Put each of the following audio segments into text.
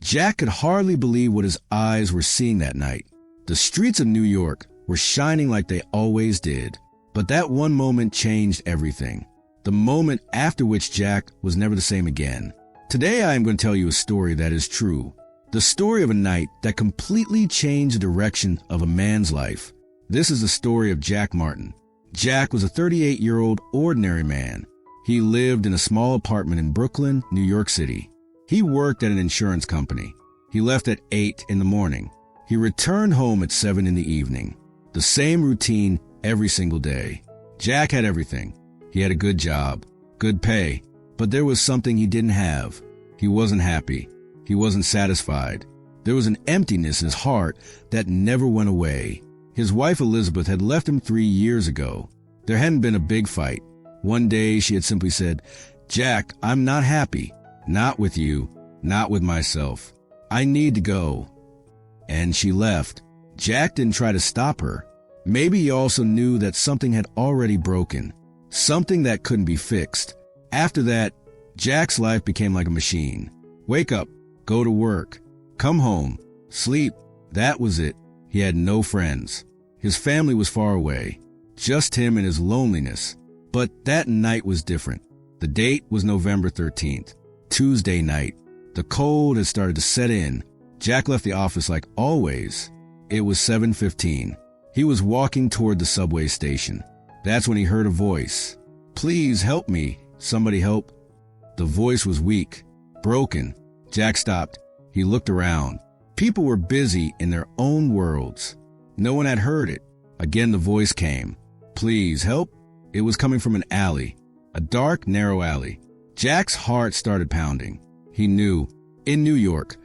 Jack could hardly believe what his eyes were seeing that night. The streets of New York were shining like they always did. But that one moment changed everything. The moment after which Jack was never the same again. Today I am going to tell you a story that is true. The story of a night that completely changed the direction of a man's life. This is the story of Jack Martin. Jack was a 38-year-old ordinary man. He lived in a small apartment in Brooklyn, New York City. He worked at an insurance company. He left at 8 in the morning. He returned home at 7 in the evening. The same routine every single day. Jack had everything. He had a good job, good pay, but there was something he didn't have. He wasn't happy. He wasn't satisfied. There was an emptiness in his heart that never went away. His wife Elizabeth had left him 3 years ago. There hadn't been a big fight. One day she had simply said, "Jack, I'm not happy. Not with you. Not with myself. I need to go." And she left. Jack didn't try to stop her. Maybe he also knew that something had already broken. Something that couldn't be fixed. After that, Jack's life became like a machine. Wake up, go to work, come home, sleep. That was it. He had no friends. His family was far away. Just him and his loneliness. But that night was different. The date was November 13th, Tuesday night. The cold had started to set in. Jack left the office like always. It was 7:15. He was walking toward the subway station. That's when he heard a voice. "Please help me. Somebody help." The voice was weak, broken. Jack stopped. He looked around. People were busy in their own worlds. No one had heard it. Again the voice came. "Please help." It was coming from an alley, a dark, narrow alley. Jack's heart started pounding. He knew, in New York,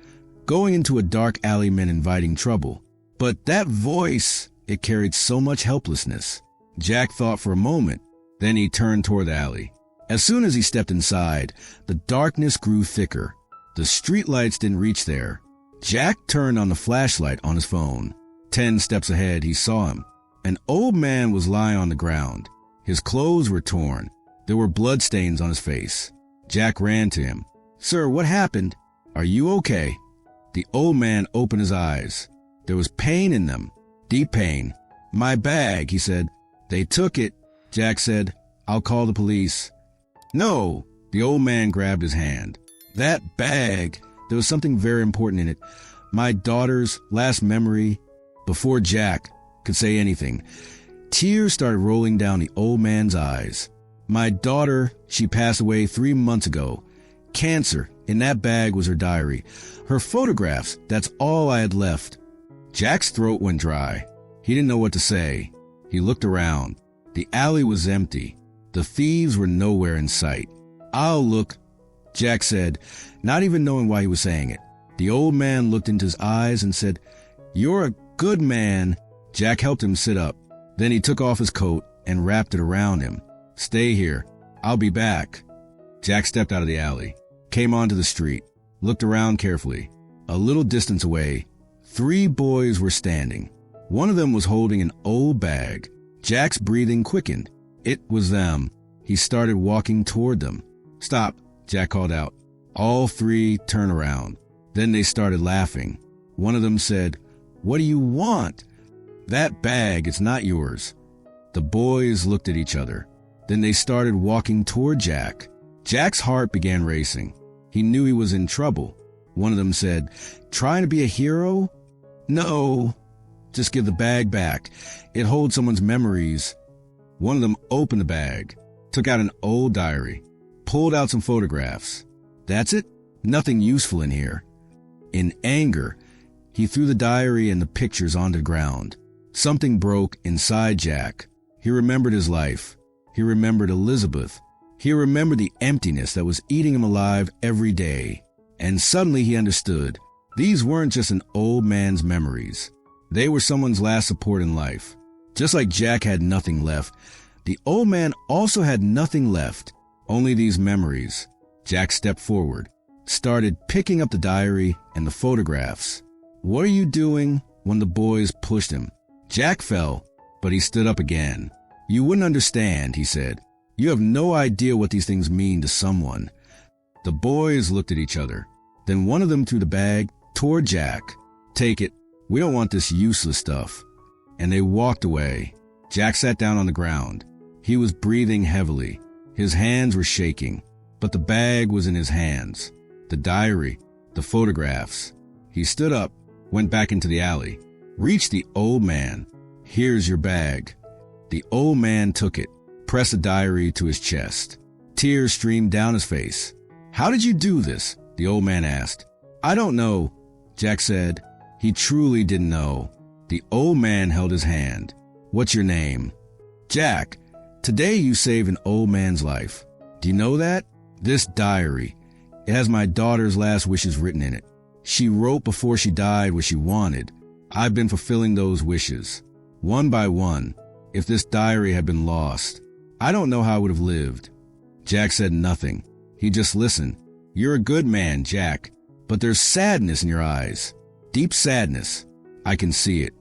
going into a dark alley meant inviting trouble. But that voice, it carried so much helplessness. Jack thought for a moment, then he turned toward the alley. As soon as he stepped inside, the darkness grew thicker. The streetlights didn't reach there. Jack turned on the flashlight on his phone. 10 steps ahead, he saw him. An old man was lying on the ground. His clothes were torn. There were bloodstains on his face. Jack ran to him. "Sir, what happened? Are you okay?" The old man opened his eyes. There was pain in them, deep pain. "My bag," he said. "They took it." Jack said, "I'll call the police." "No." The old man grabbed his hand. "That bag, there was something very important in it. My daughter's last memory." Before Jack could say anything, tears started rolling down the old man's eyes. "My daughter, she passed away 3 months ago. Cancer. In that bag was her diary. Her photographs, that's all I had left." Jack's throat went dry. He didn't know what to say. He looked around. The alley was empty. The thieves were nowhere in sight. "I'll look," Jack said, not even knowing why he was saying it. The old man looked into his eyes and said, "You're a good man." Jack helped him sit up. Then he took off his coat and wrapped it around him. "Stay here. I'll be back." Jack stepped out of the alley, came onto the street, looked around carefully. A little distance away, 3 boys were standing. One of them was holding an old bag. Jack's breathing quickened. It was them. He started walking toward them. "Stop," Jack called out. All 3 turned around. Then they started laughing. One of them said, "What do you want?" "That bag, it's not yours." The boys looked at each other. Then they started walking toward Jack. Jack's heart began racing. He knew he was in trouble. One of them said, "Trying to be a hero?" "No, just give the bag back. It holds someone's memories." One of them opened the bag, took out an old diary, pulled out some photographs. "That's it? Nothing useful in here." In anger, he threw the diary and the pictures onto the ground. Something broke inside Jack. He remembered his life. He remembered Elizabeth. He remembered the emptiness that was eating him alive every day. And suddenly he understood. These weren't just an old man's memories. They were someone's last support in life. Just like Jack had nothing left, the old man also had nothing left, only these memories. Jack stepped forward, started picking up the diary and the photographs. "What are you doing?" One of the boys pushed him. Jack fell, but he stood up again. "You wouldn't understand," he said. "You have no idea what these things mean to someone." The boys looked at each other. Then one of them threw the bag toward Jack. "Take it. We don't want this useless stuff." And they walked away. Jack sat down on the ground. He was breathing heavily. His hands were shaking, but the bag was in his hands. The diary, the photographs. He stood up, went back into the alley, reached the old man. "Here's your bag." The old man took it, pressed the diary to his chest. Tears streamed down his face. "How did you do this?" the old man asked. "I don't know," Jack said. He truly didn't know. The old man held his hand. "What's your name?" "Jack. Today you saved an old man's life. Do you know that? This diary, it has my daughter's last wishes written in it. She wrote before she died what she wanted. I've been fulfilling those wishes, one by one. If this diary had been lost, I don't know how I would have lived." Jack said nothing. He just listened. "You're a good man, Jack, but there's sadness in your eyes. Deep sadness. I can see it."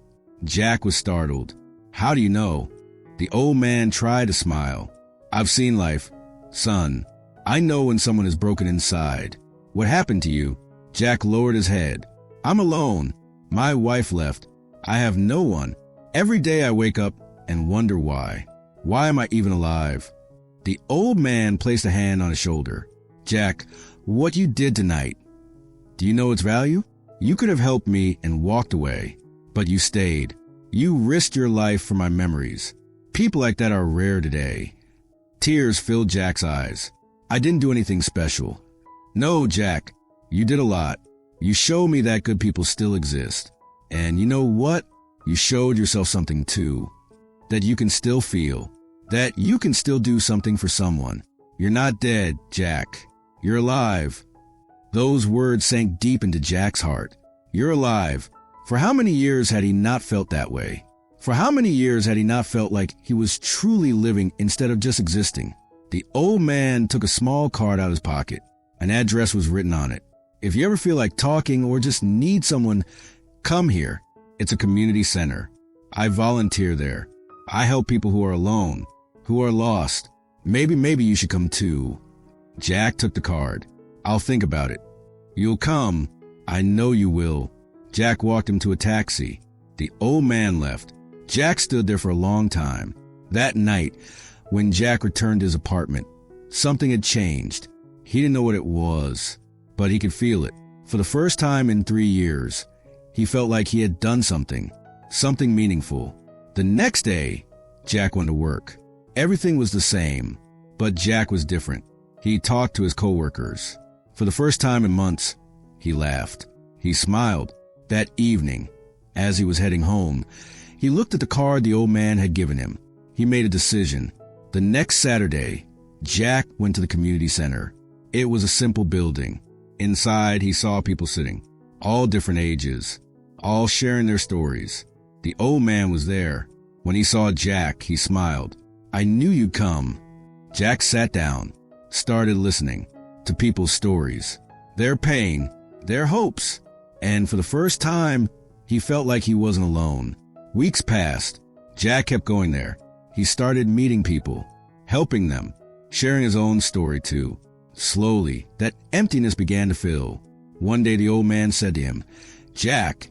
Jack was startled. "How do you know?" The old man tried to smile. "I've seen life, son. I know when someone is broken inside." "What happened to you?" Jack lowered his head. "I'm alone. My wife left. I have no one. Every day I wake up and wonder why. Why am I even alive?" The old man placed a hand on his shoulder. "Jack, what you did tonight, do you know its value? You could have helped me and walked away, but you stayed. You risked your life for my memories. People like that are rare today." Tears filled Jack's eyes. "I didn't do anything special." "No, Jack, you did a lot. You showed me that good people still exist. And you know what? You showed yourself something too. That you can still feel. That you can still do something for someone. You're not dead, Jack. You're alive." Those words sank deep into Jack's heart. You're alive. For how many years had he not felt that way? For how many years had he not felt like he was truly living instead of just existing? The old man took a small card out of his pocket. An address was written on it. "If you ever feel like talking or just need someone, come here. It's a community center. I volunteer there. I help people who are alone, who are lost. Maybe you should come too." Jack took the card. "I'll think about it." "You'll come. I know you will." Jack walked him to a taxi. The old man left. Jack stood there for a long time. That night, when Jack returned to his apartment, something had changed. He didn't know what it was, but he could feel it. For the first time in 3 years, he felt like he had done something meaningful. The next day, Jack went to work. Everything was the same, but Jack was different. He talked to his coworkers. For the first time in months, he laughed. He smiled. That evening, as he was heading home, he looked at the card the old man had given him. He made a decision. The next Saturday, Jack went to the community center. It was a simple building. Inside, he saw people sitting, all different ages, all sharing their stories. The old man was there. When he saw Jack, he smiled. "I knew you'd come." Jack sat down, started listening to people's stories, their pain, their hopes, and for the first time, he felt like he wasn't alone. Weeks passed. Jack kept going there. He started meeting people, helping them, sharing his own story too. Slowly, that emptiness began to fill. One day the old man said to him, "Jack,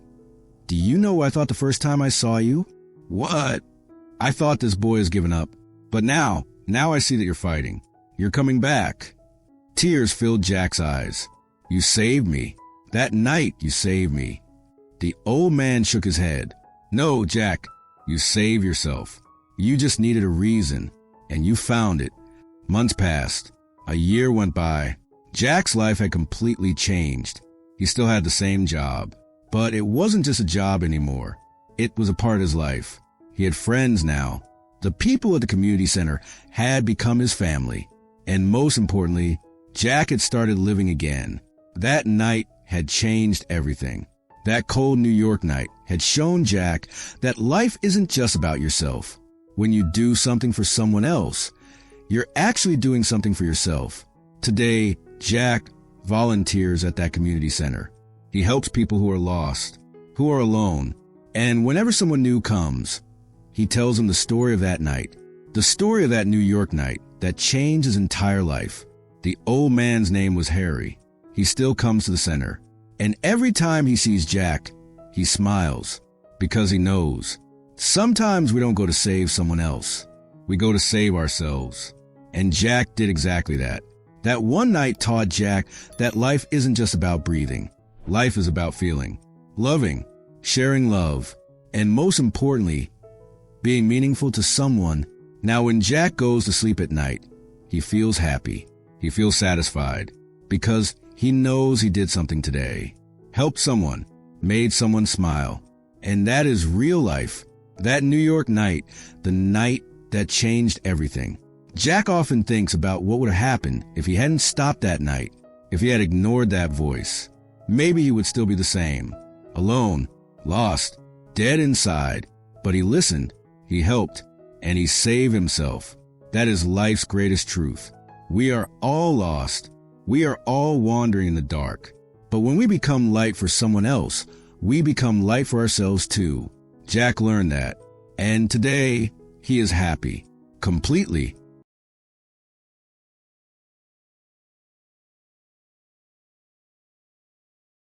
do you know what I thought the first time I saw you?" "What?" "I thought this boy has given up. But now I see that you're fighting. You're coming back." Tears filled Jack's eyes. "You saved me. That night you saved me." The old man shook his head. "No, Jack, you saved yourself. You just needed a reason, and you found it." Months passed. A year went by. Jack's life had completely changed. He still had the same job, but it wasn't just a job anymore. It was a part of his life. He had friends now. The people at the community center had become his family. And most importantly, Jack had started living again. That night had changed everything. That cold New York night had shown Jack that life isn't just about yourself. When you do something for someone else, you're actually doing something for yourself. Today, Jack volunteers at that community center. He helps people who are lost, who are alone. And whenever someone new comes, he tells them the story of that night, the story of that New York night that changed his entire life. The old man's name was Harry. he still comes to the center. And every time he sees Jack, he smiles because he knows. Sometimes we don't go to save someone else. We go to save ourselves. And Jack did exactly that. That one night taught Jack that life isn't just about breathing. Life is about feeling, loving, sharing love, and most importantly, being meaningful to someone. Now, when Jack goes to sleep at night, he feels happy. He feels satisfied because he knows he did something today, helped someone, made someone smile. And that is real life. That New York night, the night that changed everything. Jack often thinks about what would have happened if he hadn't stopped that night, if he had ignored that voice. Maybe he would still be the same, alone, lost, dead inside. But he listened, he helped, and he saved himself. That is life's greatest truth. We are all lost. We are all wandering in the dark. But when we become light for someone else, we become light for ourselves too. Jack learned that. And today, he is happy. Completely.